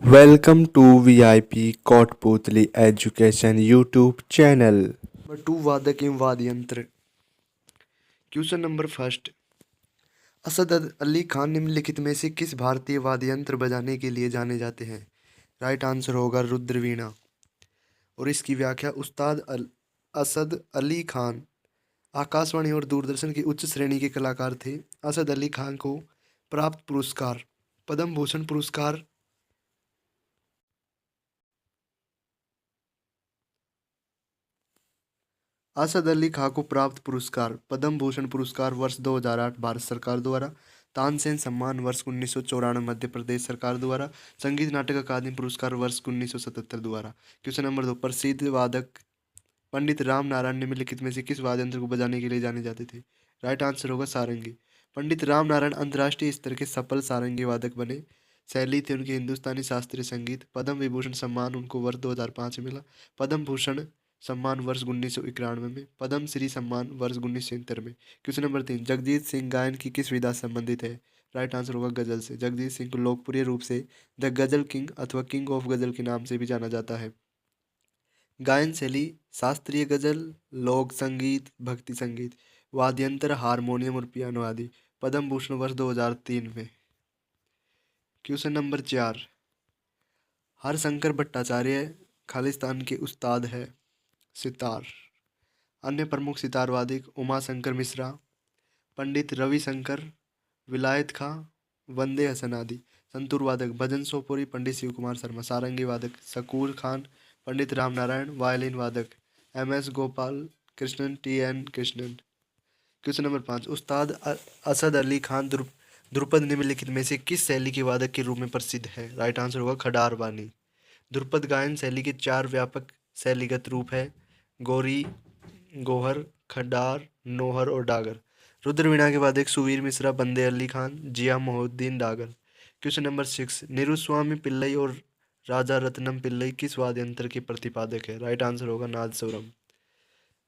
Welcome to VIP Kotputli education YouTube channel. Number 2 वादक एवं वाद्य यंत्र। Question number first, Asad Ali Khan निम्नलिखित में से किस भारतीय वाद्य यंत्र बजाने के लिए जाने जाते हैं? राइट आंसर होगा रुद्रवीणा। और इसकी व्याख्या, असद अली खान आकाशवाणी और दूरदर्शन की उच्च श्रेणी के कलाकार थे। असद अली खान को प्राप्त पुरस्कार पद्म भूषण पुरस्कार, असद अली खां को प्राप्त पुरस्कार पद्म भूषण पुरस्कार वर्ष 2008 भारत सरकार द्वारा, तानसेन सम्मान वर्ष 1994 मध्य प्रदेश सरकार द्वारा, संगीत नाटक अकादमी पुरस्कार वर्ष 1977 द्वारा। क्वेश्चन नंबर 2, प्रसिद्ध वादक पंडित राम नारायण निम्नलिखित में से किस वाद्य यंत्र को बजाने के लिए जाने जाते थे? राइट आंसर होगा सारंगी। पंडित राम नारायण अंतर्राष्ट्रीय स्तर के सफल सारंगी वादक बने। शैली थी उनकी हिंदुस्तानी शास्त्रीय संगीत। पद्म विभूषण सम्मान उनको वर्ष 2005 में मिला। पद्म भूषण सम्मान वर्ष 1991 में। पद्म श्री सम्मान वर्ष 1970 में। क्वेश्चन नंबर 3, जगजीत सिंह गायन की किस विधा से संबंधित है? राइट आंसर होगा गजल से। जगजीत सिंह को लोकप्रिय रूप से द गजल किंग अथवा किंग ऑफ गजल के नाम से भी जाना जाता है। गायन शैली शास्त्रीय गजल, लोक संगीत, भक्ति संगीत। वाद्यंत्र हारमोनियम और पियानो आदि। पद्म भूषण वर्ष 2003 में। क्वेश्चन नंबर 4, हरशंकर भट्टाचार्य खालिस्तान के उस्ताद है। सितार। अन्य प्रमुख सितार वादक उमा शंकर मिश्रा, पंडित रविशंकर, विलायत खां, वंदे हसन आदि। संतूर वादक भजन सोपोरी, पंडित शिव कुमार शर्मा। सारंगी वादक शकूर खान, पंडित राम नारायण। वायलिन वादक MS Gopal Krishnan, TN Krishnan. Question number 5, उस्ताद असद अली खान ध्रुपद निम्नलिखित में से किस शैली के वादक के रूप में प्रसिद्ध है? राइट आंसर होगा खडार बानी। ध्रुपद गायन शैली के 4 व्यापक शैलीगत रूप है: गौरी, गोहर, खडार, नोहर और डागर। रुद्रवीणा के वादक सुवीर मिश्रा, बंदे अली खान, जिया मोहुद्दीन डागर। क्वेश्चन नंबर 6, निरुस्वामी पिल्लई और राजा रत्नम पिल्लई किस वाद्य यंत्र के प्रतिपादक है? राइट आंसर होगा नादस्वरम।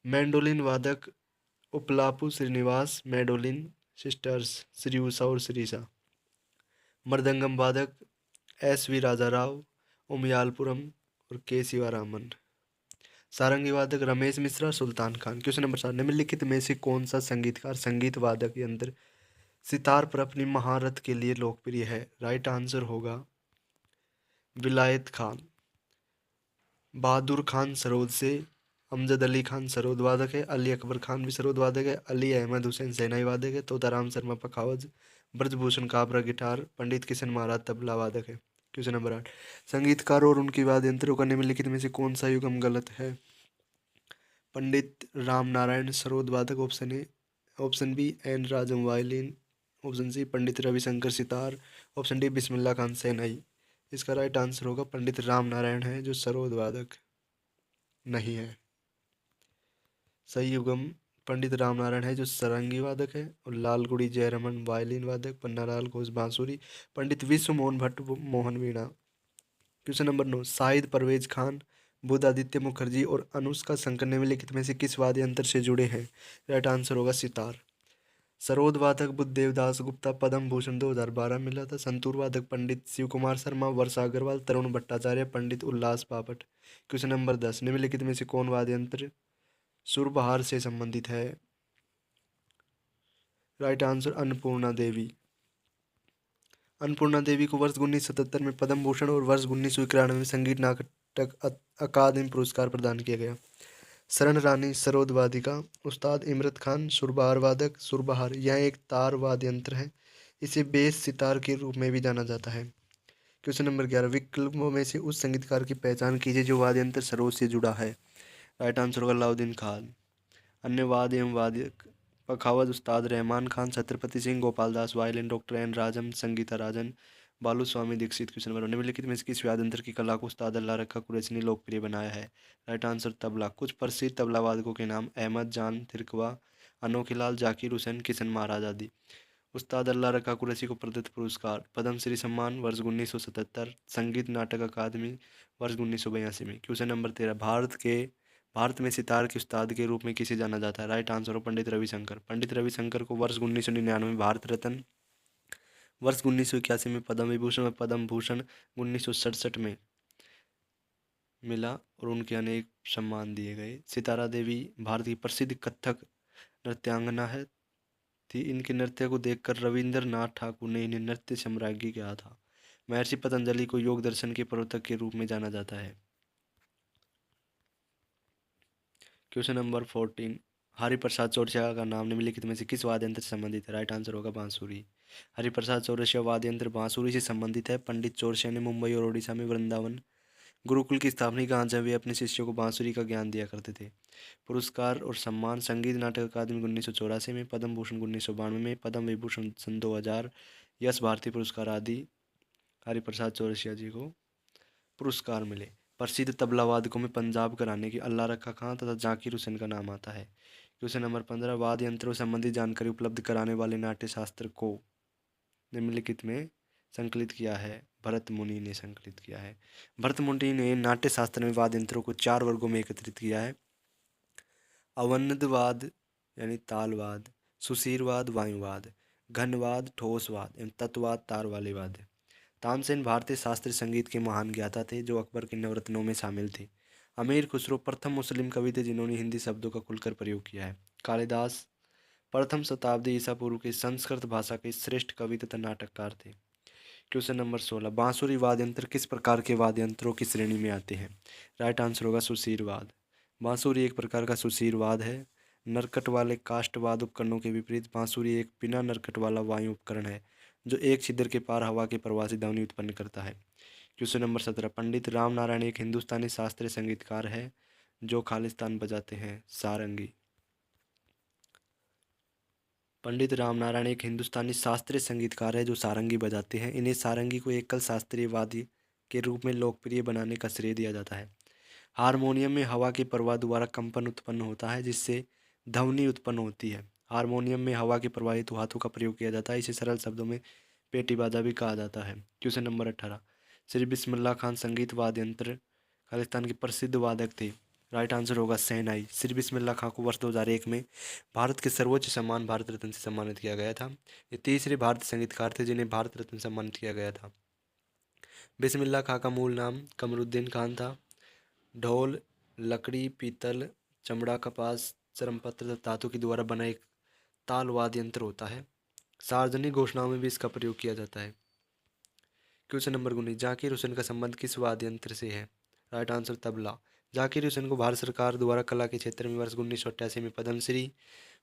मैंडोलिन वादक उपलापू श्रीनिवास, मैंडोलिन सिस्टर्स श्री उषा और श्रीषा। मृदंगम वादक SV राजा राव, उमयालपुरम और के शिवारामन। सारंगी वादक रमेश मिश्रा, सुल्तान खान। क्वेश्चन नंबर 7, निम्नलिखित में से कौन सा संगीतकार संगीत वादक यंत्र सितार पर अपनी महारत के लिए लोकप्रिय है? राइट आंसर होगा विलायत खान। बहादुर खान सरोद से, अमजद अली खान सरोद वादक है। अली अकबर खान भी सरोद वादक है। अली अहमद हुसैन सेनाई वादक है। तोताराम शर्मा पखावज। ब्रजभूषण काबरा गिटार। पंडित किशन महाराज तबला वादक है। क्वेश्चन नंबर 8, संगीतकारों और उनके वाद्य यंत्रों का निम्नलिखित में से कौन सा युग्म गलत है? पंडित राम नारायण सरोद वादक option A. Option B N Rajam violin. Option C Pandit Ravishankar sitar. Option D Bismillah Khan shehnai. इसका राइट आंसर होगा पंडित राम नारायण है जो सरोद वादक नहीं है। सही युगम पंडित रामनारायण है जो सारंगी वादक है। और लालगुड़ी जयरमन वायलिन वादक, पन्नालाल घोष बांसुरी, पंडित विश्व मोहन भट्ट मोहन वीणा। क्वेश्चन नंबर 9, शाहिद परवेज खान, बुध आदित्य मुखर्जी और अनुष्का शंकर निम्नलिखित में से किस वाद्य यंत्र से जुड़े हैं? राइट आंसर होगा सितार। सरोद वादक बुद्ध देवदास गुप्ता, पद्म भूषण 2012 मिला था। संतूर वादक पंडित शिव कुमार शर्मा, वर्षा अग्रवाल, तरुण भट्टाचार्य, पंडित उल्लास बापट। क्वेश्चन नंबर 10, निम्नलिखित में से कौन वाद्य यंत्र सुरबहार से संबंधित है? राइट आंसर अन्नपूर्णा देवी। अन्नपूर्णा देवी को वर्ष 1977 में पद्म भूषण और वर्ष 1991 में संगीत नाटक अकादमी पुरस्कार प्रदान किया गया। शरण रानी सरोद वादिका। उस्ताद इमरत खान सुरबहार वादक। सुरबहार यह एक तार वाद्य यंत्र है। इसे बेस सितार के रूप में भी जाना जाता है। क्वेश्चन नंबर 11, विकल्पों में से उस संगीतकार की पहचान कीजिए जो वाद्य यंत्र सरोद से जुड़ा है। राइट आंसर होगा अलाउद्दीन खान। अन्य वाद्य एवं वादक pakhawaj Ustad Rahman Khan, Chhatrapati Singh, Gopal Das violin, doctor N Rajam, Sangeeta Rajan, Balu Swami Dixit. Question number, निम्नलिखित में से किस वाद्य यंत्र की कला को उस्ताद अल्लाह रखा कुरैशी ने लोकप्रिय बनाया है? Right answer tabla. कुछ प्रसिद्ध तबला वादकों के नाम अहमद जान थिरकवा, अनोखीलाल, जाकिर हुसैन, किशन महाराज आदि। उस्ताद अल्लाह रखा कुरैशी को प्रदत्त पुरस्कार पद्मश्री सम्मान वर्ष 1977, संगीत नाटक अकादमी वर्ष 1982 में। क्वेश्चन नंबर 13, भारत में सितार के उस्ताद के रूप में किसे जाना जाता है? राइट आंसर हो पंडित रविशंकर। पंडित रविशंकर को वर्ष 1999 में भारत रत्न, वर्ष 1981 में पद्म विभूषण व पद्म भूषण 1967 में मिला और उनके अनेक सम्मान दिए गए। सितारा देवी भारत की प्रसिद्ध कथक नृत्यांगना है थी। इनके नृत्य को देखकर रविंद्रनाथ ठाकुर ने इन्हें नृत्य सम्राज्ञी कहा था। महर्षि पतंजलि को योग दर्शन के प्रवर्तक के रूप में जाना जाता है। क्वेश्चन नंबर 14, हरिप्रसाद चौरसिया का नाम निम्नलिखित में से किस वाद्य यंत्र से संबंधित है? राइट आंसर होगा बांसुरी। हरिप्रसाद चौरसिया वाद्य यंत्र बांसुरी से संबंधित है। पंडित चौरसिया ने मुंबई और ओडिशा में वृंदावन गुरुकुल की स्थापना कहा, जहाँ वे अपने शिष्यों को बांसुरी का ज्ञान दिया करते थे। पुरस्कार और सम्मान: संगीत नाटक अकादमी 1984 में, पद्म भूषण 1992 में, पद्म विभूषण सन 2000, यश भारती पुरस्कार आदि हरिप्रसाद चौरसिया जी को पुरस्कार मिले। प्रसिद्ध तबला वादकों में पंजाब घराने की अल्लाह रखा खां तथा जाकिर हुसैन का नाम आता है। क्वेश्चन नंबर 15, वाद्य यंत्रों संबंधी जानकारी उपलब्ध कराने वाले नाट्य शास्त्र को निम्नलिखित में संकलित किया है? भरत मुनि ने संकलित किया है। भरत मुनि ने नाट्य शास्त्र में वाद्य यंत्रों को 4 वर्गों में एकत्रित किया है: अवनदवाद यानी तालवाद, सुशीरवाद वायुवाद, घनवाद ठोसवाद एवं तत्वाद तार वाले वाद्य। तानसेन भारतीय शास्त्रीय संगीत के महान ज्ञाता थे जो अकबर के नवरत्नों में शामिल थे। अमीर खुसरो प्रथम मुस्लिम कवि थे जिन्होंने हिंदी शब्दों का खुलकर प्रयोग किया है। कालिदास प्रथम शताब्दी ईसा पूर्व के संस्कृत भाषा के श्रेष्ठ कवि तथा नाटककार थे। क्वेश्चन नंबर 16, बांसुरी वाद्य यंत्र किस प्रकार के वाद्य यंत्रों की श्रेणी में आते हैं? राइट आंसर होगा सुशीरवाद। बांसुरी एक प्रकार का सुशीरवाद है। नरकट वाले काष्ठवाद उपकरणों के विपरीत बांसुरी एक बिना नरकट वाला वायु उपकरण है जो एक छिद्र के पार हवा के प्रवाह से ध्वनि उत्पन्न करता है। क्वेश्चन नंबर 17, पंडित राम नारायण एक हिंदुस्तानी शास्त्रीय संगीतकार है जो खालिस्तान बजाते हैं। सारंगी। पंडित रामनारायण एक हिंदुस्तानी शास्त्रीय संगीतकार है जो सारंगी बजाते हैं। इन्हें सारंगी को एकल शास्त्रीय वाद्य के रूप में लोकप्रिय बनाने का श्रेय दिया जाता है। हारमोनियम में हवा के प्रवाह द्वारा कंपन उत्पन्न होता है जिससे ध्वनि उत्पन्न होती है। हारमोनियम में हवा के प्रवाहित हाथों का प्रयोग किया जाता है। इसे सरल शब्दों में पेटी बाजा भी कहा जाता है। क्वेश्चन नंबर 18, श्री बिस्मिल्लाह खान संगीत वाद्य यंत्र खालिस्तान के प्रसिद्ध वादक थे। राइट आंसर होगा शहनाई। श्री बिस्मिल्लाह खां को वर्ष 2001 में भारत के सर्वोच्च सम्मान भारत रत्न से सम्मानित किया गया था। ये तीसरे भारतीय संगीतकार थे जिन्हें भारत रत्न सम्मानित किया गया था। बिस्मिल्लाह खां का मूल नाम कमरुद्दीन खान था। ढोल लकड़ी, पीतल, चमड़ा, कपास, चर्मपत्र तथा धातु के द्वारा बना एक ताल वाद्य यंत्र होता है। सार्वजनिक घोषणाओं में भी इसका प्रयोग किया जाता है। क्वेश्चन नंबर 19, जाकिर हुसैन का संबंध किस वाद्य यंत्र से है? Right answer tabla. जाकिर हुसैन को भारत सरकार द्वारा कला के क्षेत्र में वर्ष 1988 में पद्मश्री,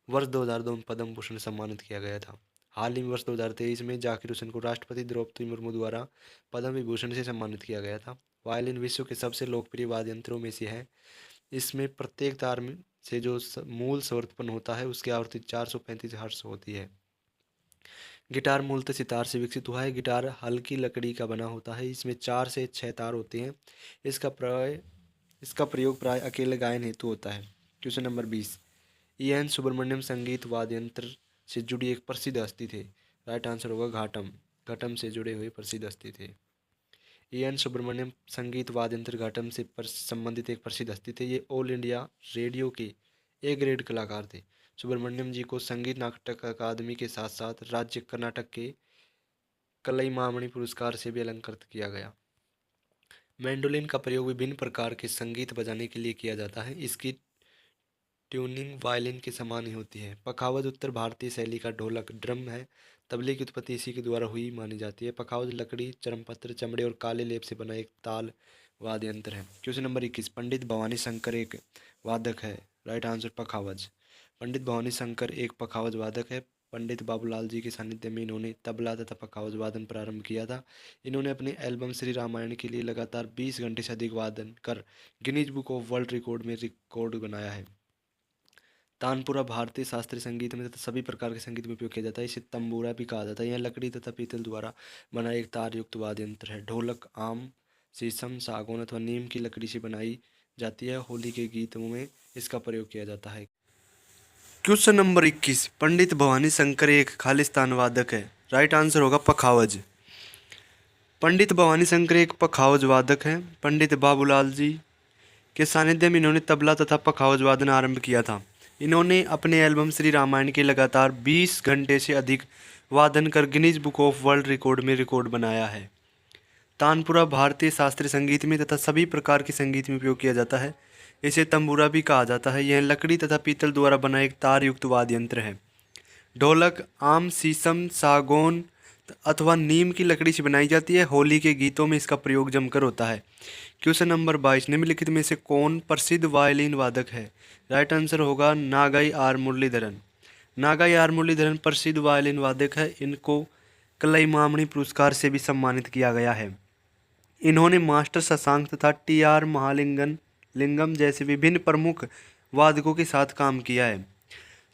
वर्ष 2002 में पद्म भूषण सम्मानित किया गया था। हाल ही में वर्ष 2023 में जाकिर हुसैन को राष्ट्रपति द्रौपदी मुर्मू द्वारा पद्म विभूषण से सम्मानित किया गया था। वायलिन विश्व के सबसे लोकप्रिय वाद्य यंत्रों में से है। इसमें प्रत्येक तार में से जो मूल स्वर उत्पन्न होता है उसकी आवृत्ति 435 हर्ट्ज होती है। गिटार मूलतः सितार से विकसित हुआ है। गिटार हल्की लकड़ी का बना होता है। इसमें 4 से 6 तार होते हैं। इसका प्रयोग प्राय अकेले गायन हेतु होता है। क्वेश्चन नंबर 20, एन सुब्रमण्यम संगीत वाद्य यंत्र से जुड़ी एक प्रसिद्ध हस्ती थे। राइट आंसर होगा घाटम। घटम से जुड़े हुए प्रसिद्ध हस्ती थे। एन सुब्रमण्यम संगीत वाद्य यंत्र घाटम से संबंधित एक प्रसिद्ध हस्ती थे। ये ऑल इंडिया रेडियो के ए ग्रेड कलाकार थे। सुब्रमण्यम जी को संगीत नाटक अकादमी के साथ साथ राज्य कर्नाटक के कलईमामणि पुरस्कार से भी अलंकृत किया गया। मैंडोलिन का प्रयोग विभिन्न प्रकार के संगीत बजाने के लिए किया जाता है। इसकी ट्यूनिंग वायलिन के समान ही होती है। पखावज उत्तर भारतीय शैली का ढोलक ड्रम है। तबले की उत्पत्ति इसी के द्वारा हुई मानी जाती है। पखावज लकड़ी, चर्मपत्र, चमड़े और काले लेप से बना एक ताल वाद्य यंत्र है। क्वेश्चन नंबर 21, पंडित भवानी शंकर एक वादक है। राइट आंसर पखावज। पंडित भवानी शंकर एक पखावज वादक है। पंडित बाबूलाल जी के सानिध्य में इन्होंने तबला तथा पखावज वादन प्रारंभ किया था। इन्होंने अपने एल्बम श्री रामायण के लिए लगातार 20 घंटे से अधिक वादन कर Guinness book of world record में रिकॉर्ड बनाया है। तानपुरा भारतीय शास्त्रीय संगीत में तथा सभी प्रकार के संगीत में उपयोग किया जाता है। इसे तंबूरा भी कहा जाता है। यह लकड़ी तथा पीतल द्वारा बना एक तार युक्त वाद्य यंत्र है। ढोलक आम, शीशम, सागौन अथवा नीम की लकड़ी से बनाई जाती है। होली के गीतों में इसका प्रयोग किया जाता है। क्वेश्चन नंबर 21, पंडित भवानी शंकर एक खालिस्तान वादक है। राइट आंसर होगा पखावज। पंडित भवानी शंकर एक पखावज वादक है। पंडित बाबूलाल जी के सानिध्य में इन्होंने तबला तथा पखावज वादन आरंभ किया था। इन्होंने अपने एल्बम श्री रामायण के लगातार 20 घंटे से अधिक वादन कर Guinness book of world record में रिकॉर्ड बनाया है। तानपुरा भारतीय शास्त्रीय संगीत में तथा सभी प्रकार के संगीत में उपयोग किया जाता है। इसे तंबूरा भी कहा जाता है। यह लकड़ी तथा पीतल द्वारा बना एक तार युक्त वाद्य यंत्र है। ढोलक आम, शीशम, सागौन अथवा नीम की लकड़ी से बनाई जाती है। होली के गीतों में इसका प्रयोग जमकर होता है। क्वेश्चन नंबर 22, निम्नलिखित में से कौन प्रसिद्ध वायलिन वादक है? राइट आंसर होगा नागाई आर मुरलीधरन। नागाई आर मुरलीधरन प्रसिद्ध वायलिन वादक है। इनको कलईमामणी पुरस्कार से भी सम्मानित किया गया है। इन्होंने मास्टर शशांक तथा टी.आर. महालिंगम जैसे विभिन्न प्रमुख वादकों के साथ काम किया है।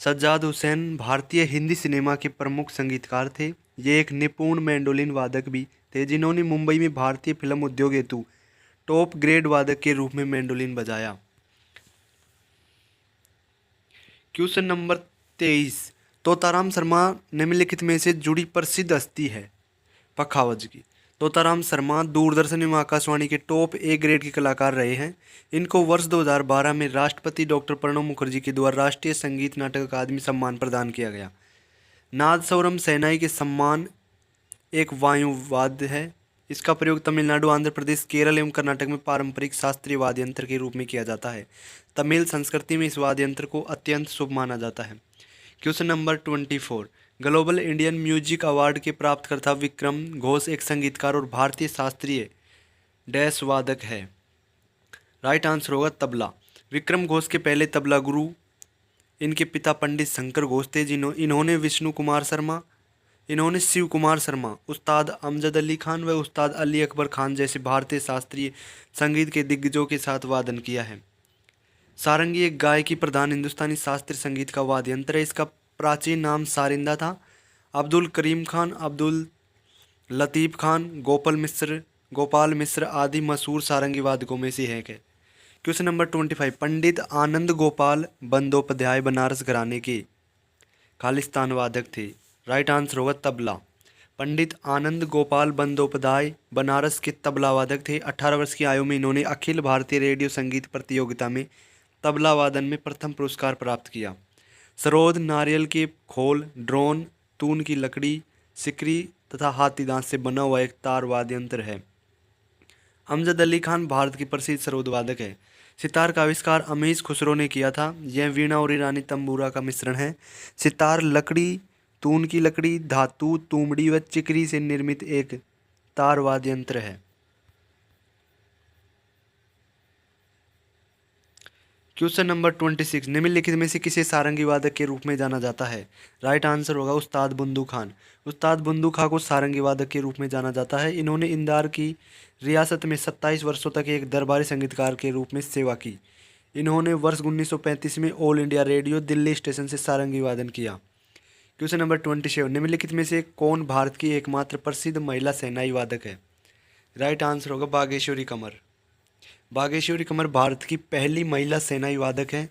सज्जाद हुसैन भारतीय हिंदी सिनेमा के प्रमुख संगीतकार थे। ये एक निपुण मैंडोलिन वादक भी थे जिन्होंने मुंबई में भारतीय फिल्म उद्योग हेतु टॉप ग्रेड वादक के रूप में मैंडोलिन बजाया। क्वेश्चन नंबर 23, तोताराम शर्मा निम्नलिखित में से जुड़ी प्रसिद्ध हस्ती है? पखावज की। तोताराम शर्मा दूरदर्शन एवं आकाशवाणी के टॉप ए ग्रेड के कलाकार रहे हैं। इनको वर्ष 2012 में राष्ट्रपति डॉक्टर प्रणब मुखर्जी के द्वारा राष्ट्रीय संगीत नाटक अकादमी सम्मान प्रदान किया गया। नादस्वरम शहनाई के सम्मान एक वायुवाद्य है। इसका प्रयोग तमिलनाडु, आंध्र प्रदेश, केरल एवं कर्नाटक में पारंपरिक शास्त्रीय वाद्य यंत्र के रूप में किया जाता है। तमिल संस्कृति में इस वाद्य यंत्र को अत्यंत शुभ माना जाता है। Question number 24, global Indian music award के प्राप्तकर्ता विक्रम घोष एक संगीतकार और भारतीय शास्त्रीय डैश वादक है। राइट आंसर होगा तबला। विक्रम घोष के पहले तबला गुरु इनके पिता पंडित शंकर घोष थे। इन्होंने शिव कुमार शर्मा, उस्ताद अमजद अली खान व उस्ताद अली अकबर खान जैसे भारतीय शास्त्रीय संगीत के दिग्गजों के साथ वादन किया है। सारंगी एक गायकी प्रधान हिंदुस्तानी शास्त्रीय संगीत का वाद्य यंत्र है। इसका प्राचीन नाम सारिंदा था। अब्दुल करीम खान, अब्दुल लतीफ़ खान, गोपाल मिश्र आदि मशहूर सारंगी वादकों में से हैं। क्वेश्चन नंबर 25, पंडित आनंद गोपाल बंदोपाध्याय बनारस घराने के खालिस्तान वादक थे। राइट आंसर होगा तबला। पंडित आनंद गोपाल बंदोपाध्याय बनारस के तबला वादक थे। 18 वर्ष की आयु में इन्होंने अखिल भारतीय रेडियो संगीत प्रतियोगिता में तबला वादन में प्रथम पुरस्कार प्राप्त किया। सरोद नारियल के खोल, ड्रोन, तून की लकड़ी, सिकरी तथा हाथी दांत से बना हुआ एक तार वाद्य यंत्र है। अमजद अली खान भारत के प्रसिद्ध सरोद वादक है। सितार का आविष्कार अमीश खुसरो ने किया था। यह वीणा और ईरानी तंबूरा का मिश्रण है। सितार लकड़ी, तून की लकड़ी, धातु, तुमड़ी व चिकरी से निर्मित एक तार वाद्य यंत्र है। क्वेश्चन नंबर 26, निम्नलिखित में से किसे सारंगी वादक के रूप में जाना जाता है? राइट आंसर होगा उस्ताद बुंदू खान। उस्ताद बुंदू खान को सारंगी वादक के रूप में जाना जाता है। इन्होंने इंदौर की रियासत में 27 वर्षों तक एक दरबारी संगीतकार के रूप में सेवा की। इन्होंने वर्ष 1935 में all India radio Delhi station से सारंगी वादन किया। क्वेश्चन नंबर 27, निम्नलिखित में से कौन भारत की एकमात्र प्रसिद्ध महिला शहनाई वादक है? राइट आंसर होगा बागेश्वरी कमर। बागेश्वरी कमर भारत की पहली महिला शहनाई वादक है।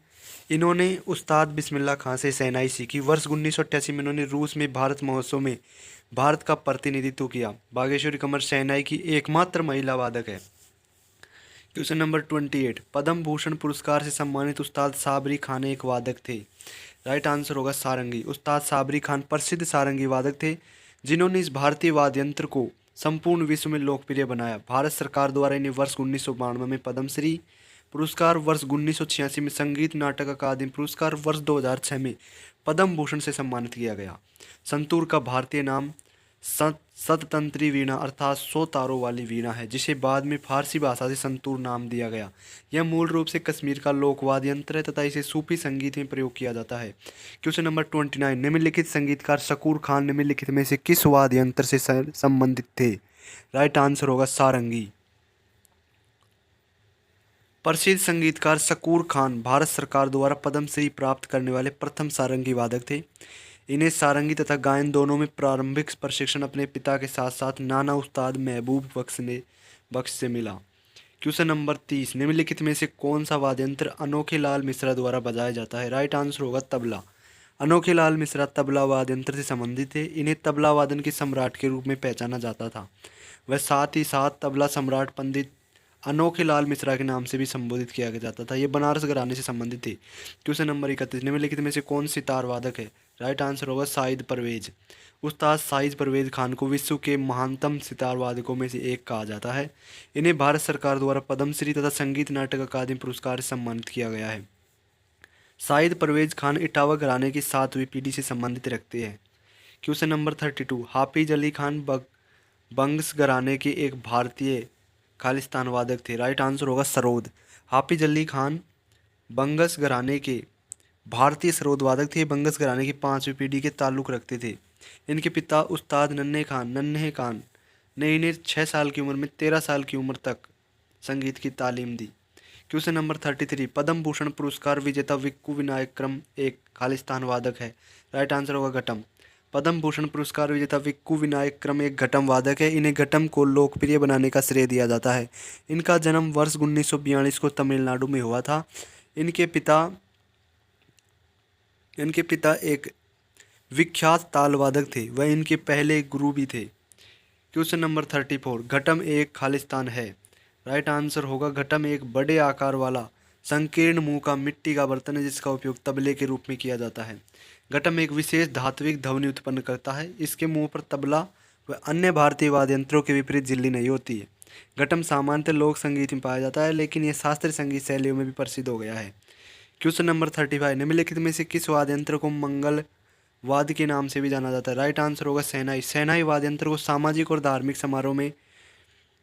इन्होंने उस्ताद बिस्मिल्लाह खां से शहनाई सीखी। वर्ष 1988 में इन्होंने रूस में भारत महोत्सव में भारत का प्रतिनिधित्व किया। बागेश्वरी कमर शहनाई की एकमात्र महिला वादक है। क्वेश्चन नंबर 28, पद्म भूषण पुरस्कार से सम्मानित उस्ताद साबरी खान एक वादक थे। राइट आंसर होगा सारंगी। उस्ताद साबरी खान प्रसिद्ध सारंगी वादक थे जिन्होंने इस भारतीय वाद्य यंत्र को संपूर्ण विश्व में लोकप्रिय बनाया। भारत सरकार द्वारा इन्हें वर्ष 1992 में पद्मश्री पुरस्कार, वर्ष 1986 में संगीत नाटक अकादमी पुरस्कार, वर्ष 2006 में पद्म भूषण से सम्मानित किया गया। संतूर का भारतीय नाम सततंत्री वीणा अर्थात 100 तारों वाली वीणा है, जिसे बाद में फारसी भाषा से संतूर नाम दिया गया। यह मूल रूप से कश्मीर का लोकवाद्य यंत्र है तथा इसे सूफी संगीत में प्रयोग किया जाता है। क्वेश्चन नंबर 29, निम्नलिखित संगीतकार शकूर खान निम्नलिखित में से किस वाद्य यंत्र से संबंधित थे? राइट आंसर होगा सारंगी। प्रसिद्ध संगीतकार शकूर खान भारत सरकार द्वारा पद्मश्री प्राप्त करने वाले प्रथम सारंगी वादक थे। इन्हें सारंगी तथा गायन दोनों में प्रारंभिक प्रशिक्षण अपने पिता के साथ साथ नाना उस्ताद महबूब बख्श से मिला। क्वेश्चन नंबर 30, निम्नलिखित में से कौन सा वाद्य यंत्र अनोखे लाल मिश्रा द्वारा बजाया जाता है? राइट आंसर होगा तबला। अनोखे लाल मिश्रा तबला वाद्य यंत्र से संबंधित थे। इन्हें तबला वादन के सम्राट के रूप में पहचाना जाता था। वह साथ ही साथ तबला सम्राट पंडित अनोखे लाल मिश्रा के नाम से भी संबोधित किया जाता था। ये बनारस घराने से संबंधित थे। क्वेश्चन नंबर 31, निम्नलिखित में से कौन सितार वादक है? राइट आंसर होगा साइद परवेज। उस्ताद साइद परवेज खान को विश्व के महानतम सितार वादकों में से एक कहा जाता है। इन्हें भारत सरकार द्वारा पद्मश्री तथा संगीत नाटक अकादमी पुरस्कार से सम्मानित किया गया है। साइद परवेज खान इटावा घराने की 7वीं पीढ़ी से संबंधित रखते हैं। क्वेश्चन नंबर 32, हाफिज अली खान बंगस घराने के एक भारतीय खालिस्तान वादक थे। राइट आंसर होगा सरोद। हाफिज अली खान बंगस घराने के भारतीय सरोद वादक थे। बंगस घराने की 5वीं पीढ़ी के ताल्लुक रखते थे। इनके पिता उस्ताद नन्हे खान ने इन्हें 6 साल की उम्र में 13 साल की उम्र तक संगीत की तालीम दी। क्वेश्चन नंबर 33, पद्म भूषण पुरस्कार विजेता विक्कू विनायक्रम एक खालिस्तान वादक है। राइट आंसर होगा घटम। पद्म भूषण पुरस्कार विजेता विक्कू विनायक्रम एक घटम वादक है। इन्हें घटम को लोकप्रिय बनाने का श्रेय दिया जाता है। इनका जन्म वर्ष 1942 को तमिलनाडु में हुआ था। इनके पिता एक विख्यात ताल वादक थे। वह इनके पहले गुरु भी थे। क्वेश्चन नंबर 34, घटम एक खालिस्तान है। राइट आंसर होगा घटम एक बड़े आकार वाला संकीर्ण मुंह का मिट्टी का बर्तन है जिसका उपयोग तबले के रूप में किया जाता है। घटम एक विशेष धात्विक ध्वनि उत्पन्न करता है। इसके मुंह पर तबला व अन्य भारतीय वाद्य यंत्रों के विपरीत झिल्ली नहीं होती है। घटम सामान्यतः लोक संगीत में पाया जाता है, लेकिन यह शास्त्रीय संगीत शैलियों में भी प्रसिद्ध हो गया है। क्वेश्चन नंबर 35, निम्नलिखित में से किस वाद्य यंत्र को मंगल वाद्य के नाम से भी जाना जाता है? राइट आंसर होगा शहनाई। शहनाई वाद्य यंत्र को सामाजिक और धार्मिक समारोह में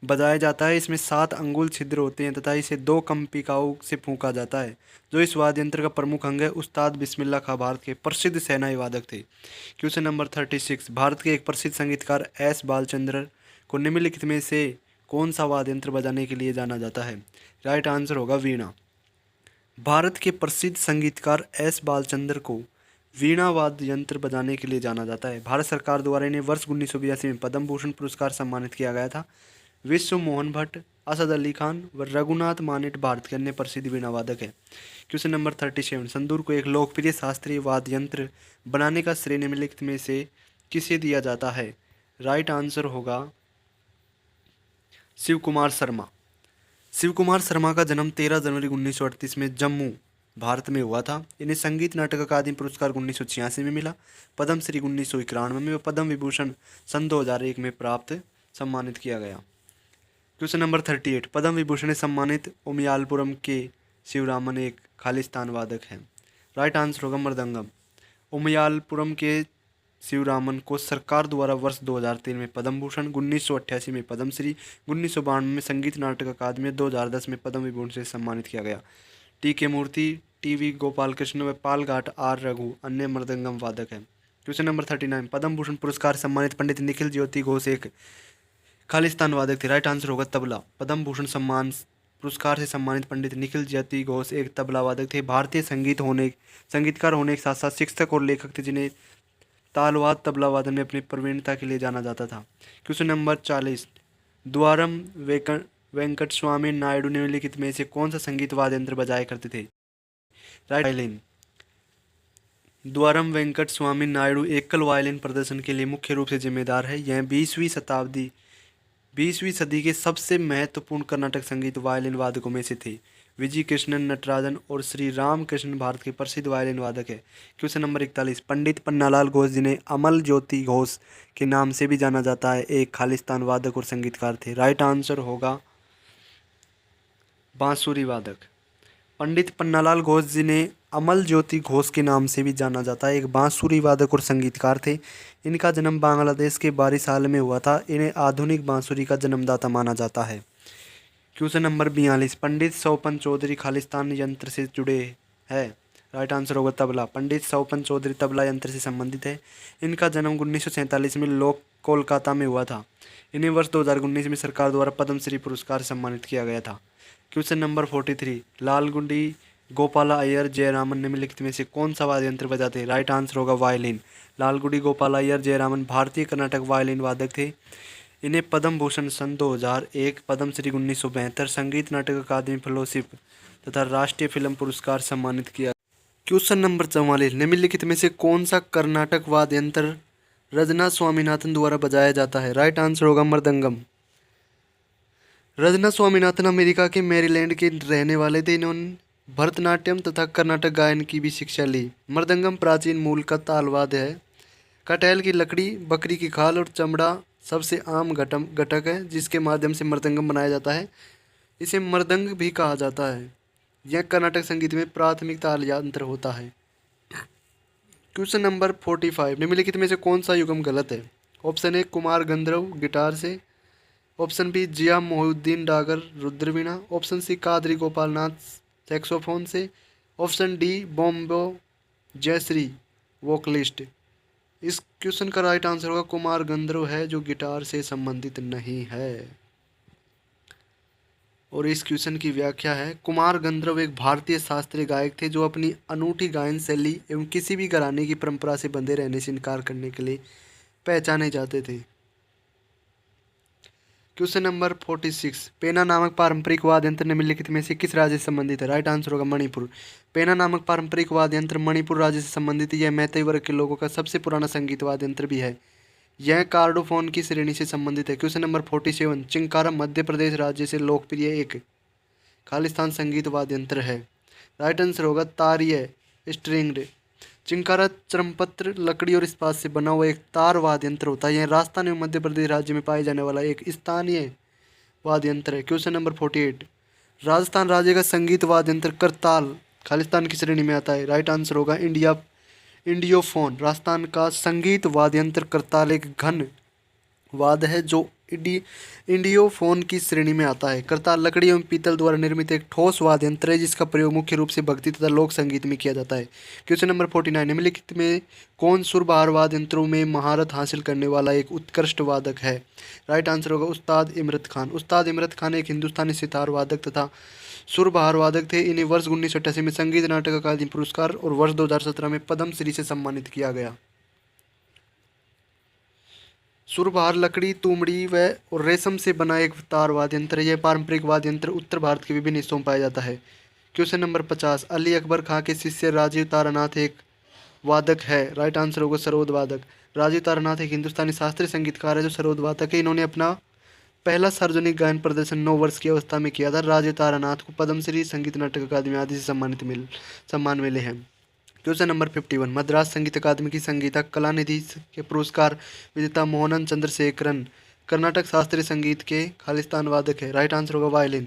बजाया जाता है। इसमें 7 अंगुल छिद्र होते हैं तथा इसे 2 कंपिकाओं से फूंका जाता है। जो इस वाद्य यंत्र का प्रमुख अंग है, उस्ताद बिस्मिल्लाह खां भारत के प्रसिद्ध शहनाई वादक थे। क्वेश्चन नंबर 36, भारत के एक प्रसिद्ध संगीतकार एस बालचंद्र को निम्नलिखित में से कौन सा वाद्य यंत्र बजाने के लिए जाना जाता है? राइट आंसर होगा वीणा। भारत के प्रसिद्ध संगीतकार एस बालचंद्र को वीणा वाद्य यंत्र बजाने के लिए जाना जाता है। भारत सरकार द्वारा इन्हें वर्ष 1982 में पद्म भूषण पुरस्कार सम्मानित किया गया था। विश्व मोहन भट्ट, असद अली खान व रघुनाथ मानिट भारत के अन्य प्रसिद्ध वीणा वादक है। क्वेश्चन नंबर 37, संतूर को एक लोकप्रिय शास्त्रीय वाद्य यंत्र बनाने का श्रेय निम्नलिखित में से किसे दिया जाता है? राइट आंसर होगा शिव कुमार शर्मा। शिव कुमार शर्मा का जन्म 13 जनवरी 1938 में जम्मू भारत में हुआ था। इन्हें संगीत नाटक अकादमी पुरस्कार 1986 में मिला, पद्मश्री 1991 में व पद्म विभूषण सन 2001 में प्राप्त सम्मानित किया गया। क्वेश्चन नंबर 38, पद्म विभूषण से सम्मानित उमियालपुरम के शिवरामन एक खालिस्तान वादक हैं। राइट आंसर होगा मृदंगम। उमियालपुरम के शिवरामन को सरकार द्वारा वर्ष 2003 में पद्म भूषण, 1988 में पद्मश्री, 1992 में संगीत नाटक अकादमी, 2010 में पद्म विभूषण से सम्मानित किया गया। टी.के. मूर्ति, टी.वी. गोपाल कृष्ण व पालघाट आर. रघु अन्य मृदंगम वादक हैं। क्वेश्चन नंबर 39, पद्म भूषण पुरस्कार सम्मानित पंडित निखिल ज्योति घोष एक खालिस्तान वादक थे। राइट आंसर होगा तबला। पद्म भूषण सम्मान पुरस्कार से सम्मानित पंडित निखिल ज्योति घोष एक तबला वादक थे। भारतीय संगीतकार होने के साथ साथ शिक्षक और लेखक थे, जिन्हें तालवाद तबला वादन में अपनी प्रवीणता के लिए जाना जाता था। क्वेश्चन नंबर 40, द्वारम वेंकट स्वामी नायडू निम्नलिखित में से कौन सा संगीत वाद्य यंत्र बजाया करते थे? Right, violin. द्वारम वेंकट स्वामी नायडू एकल वायलिन प्रदर्शन के लिए मुख्य रूप से जिम्मेदार है। यह 20वीं सदी के सबसे महत्वपूर्ण कर्नाटक संगीत वायलिन वादकों में से थे। विजय कृष्णन नटराजन और श्री राम कृष्ण भारत के प्रसिद्ध वायलिन वादक है। क्वेश्चन नंबर 41, पंडित पन्नालाल घोष, जिन्हें अमल ज्योति घोष के नाम से भी जाना जाता है, एक खालिस्तान वादक और संगीतकार थे। राइट आंसर होगा बांसुरी वादक। पंडित पन्नालाल घोष, जिन्हें अमल ज्योति घोष के नाम से भी जाना जाता है, एक बांसुरी वादक और संगीतकार थे। इनका जन्म बांग्लादेश के बारिसाल में हुआ था। इन्हें आधुनिक बांसुरी का जन्मदाता माना जाता है। क्वेश्चन नंबर 42, पंडित सोपन चौधरी खालिस्तान यंत्र से जुड़े हैं। राइट आंसर होगा तबला। पंडित सोपन चौधरी तबला यंत्र से संबंधित है। इनका जन्म 1947 में कोलकाता में हुआ था। इन्हें वर्ष 2019 में सरकार द्वारा पद्मश्री पुरस्कार से सम्मानित किया गया था। क्वेश्चन नंबर 43, लालगुडी गोपाला अय्यर जयरामन निम्नलिखित में से कौन सा वाद्य यंत्र बजाते हैं? राइट आंसर होगा वायलिन। लालगुडी गोपाला अय्यर जयरामन भारतीय कर्नाटक वायलिन वादक थे। इन्हें पद्म भूषण सन 2001, पद्मश्री 1972, संगीत नाटक अकादमी फेलोशिप तथा राष्ट्रीय फिल्म पुरस्कार सम्मानित किया। क्वेश्चन नंबर 44, निम्नलिखित में से कौन सा कर्नाटक वाद्य यंत्र रजना स्वामीनाथन द्वारा बजाया जाता है? राइट आंसर होगा मृदंगम। रजना स्वामीनाथन अमेरिका के मैरीलैंड के रहने वाले थे। इन्होंने भरतनाट्यम तथा कर्नाटक गायन की भी शिक्षा ली। मृदंगम प्राचीन मूल का तालवाद्य है। कटहल की लकड़ी, बकरी की खाल और चमड़ा सबसे आम घटक है जिसके माध्यम से मृदंगम बनाया जाता है। इसे मृदंग भी कहा जाता है। यह कर्नाटक संगीत में प्राथमिक ताल यंत्र होता है। क्वेश्चन नंबर 45, निम्नलिखित में से कौन सा युग्म गलत है? Option A Kumar Gandharva guitar से, ऑप्शन बी जिया मोहुद्दीन डागर रुद्रवीणा, ऑप्शन सी कादरी गोपाल नाथ सैक्सोफोन से, ऑप्शन डी बॉम्बो जयश्री वोकलिस्ट। इस क्वेश्चन का राइट आंसर होगा कुमार गंधर्व है, जो गिटार से संबंधित नहीं है। और इस क्वेश्चन की व्याख्या है, कुमार गंधर्व एक भारतीय शास्त्रीय गायक थे जो अपनी अनूठी गायन शैली एवं किसी भी घराने की परंपरा से बंधे रहने से इनकार करने के लिए पहचाने जाते थे। क्वेश्चन नंबर 46, पेना नामक पारंपरिक वाद्य यंत्र निम्नलिखित में से किस राज्य से संबंधित है? राइट आंसर होगा मणिपुर। पेना नामक पारंपरिक वाद्य यंत्र मणिपुर राज्य से संबंधित है। यह मैतेई वर्ग के लोगों का सबसे पुराना संगीत वाद्य यंत्र भी है। यह कार्डोफोन की श्रेणी से संबंधित है। क्वेश्चन नंबर 47, चिंकारा मध्य प्रदेश राज्य से लोकप्रिय एक खालिस्तान संगीत वाद्य यंत्र है। राइट आंसर होगा तारीय स्ट्रिंग्ड। चिंकारा चर्मपत्र, लकड़ी और इस्पात से बना हुआ एक तार वाद्य यंत्र होता है। यह राजस्थान एवं मध्य प्रदेश राज्य में पाए जाने वाला एक स्थानीय वाद्य यंत्र है। क्वेश्चन नंबर 48, राजस्थान राज्य का संगीत वाद्य यंत्र करताल खालिस्तान की श्रेणी में आता है। राइट आंसर होगा इंडियोफोन। राजस्थान का संगीत वाद्य यंत्र करताल एक घन वाद्य है जो इंडियोफोन की श्रेणी में आता है। करताल लकड़ी एवं पीतल द्वारा निर्मित एक ठोस वाद्य यंत्र है जिसका प्रयोग मुख्य रूप से भक्ति तथा लोक संगीत में किया जाता है। क्वेश्चन नंबर 49, निम्नलिखित में कौन सुरबहार वाद्य यंत्रों में महारत हासिल करने वाला एक उत्कृष्ट वादक है? राइट आंसर होगा उस्ताद इमरत खान। उस्ताद इमरत खान एक हिंदुस्तानी सितार वादक तथा सुरबहार वादक थे। इन्हें वर्ष 1988 में संगीत नाटक अकादमी पुरस्कार और वर्ष 2017 में पद्मश्री से सम्मानित किया गया। सुरबहार लकड़ी, तुमड़ी व और रेशम से बना एक तार वाद्य यंत्र है। यह पारंपरिक वाद्य यंत्र उत्तर भारत के विभिन्न हिस्सों में पाया जाता है। क्वेश्चन नंबर 50, अली अकबर खां के शिष्य राजीव तारानाथ एक वादक है। राइट आंसर होगा सरोद वादक। राजीव तारानाथ एक हिंदुस्तानी शास्त्रीय संगीतकार है जो सरोद वादक है। इन्होंने अपना पहला सार्वजनिक गायन प्रदर्शन 9 वर्ष की अवस्था में किया था। राजीव तारानाथ को पद्मश्री, संगीत नाटक अकादमी आदि से सम्मान मिले हैं। क्वेश्चन नंबर 51, मद्रास संगीत अकादमी की संगीतक कलानिधि के पुरस्कार विजेता मोहनन चंद्रशेखरन कर्नाटक शास्त्रीय संगीत के खालिस्तान वादक है। राइट आंसर होगा वायलिन।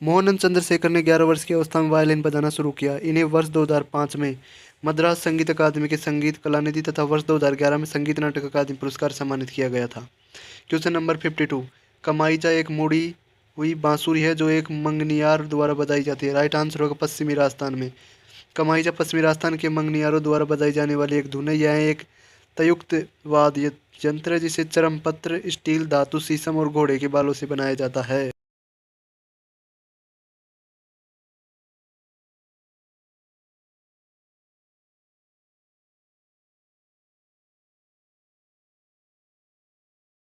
मोहनन चंद्रशेखर ने 11 वर्ष की अवस्था में वायलिन बजाना शुरू किया। इन्हें वर्ष 2005 में मद्रास संगीत अकादमी के संगीत कलानिधि तथा वर्ष 2011 में संगीत नाटक अकादमी पुरस्कार सम्मानित किया गया था। क्वेश्चन नंबर 52, कमाईचा एक मुड़ी हुई बांसुरी है जो एक मंगनियार द्वारा बजाई जाती है। राइट आंसर होगा पश्चिमी राजस्थान में। कमाईचा पश्चिमी राजस्थान के मंगनियारों द्वारा बजाई जाने वाली एक धुन है। यह एक संयुक्त वाद्य यंत्र है जिसे चर्मपत्र, स्टील, धातु, शीशम और घोड़े के बालों से बनाया जाता है।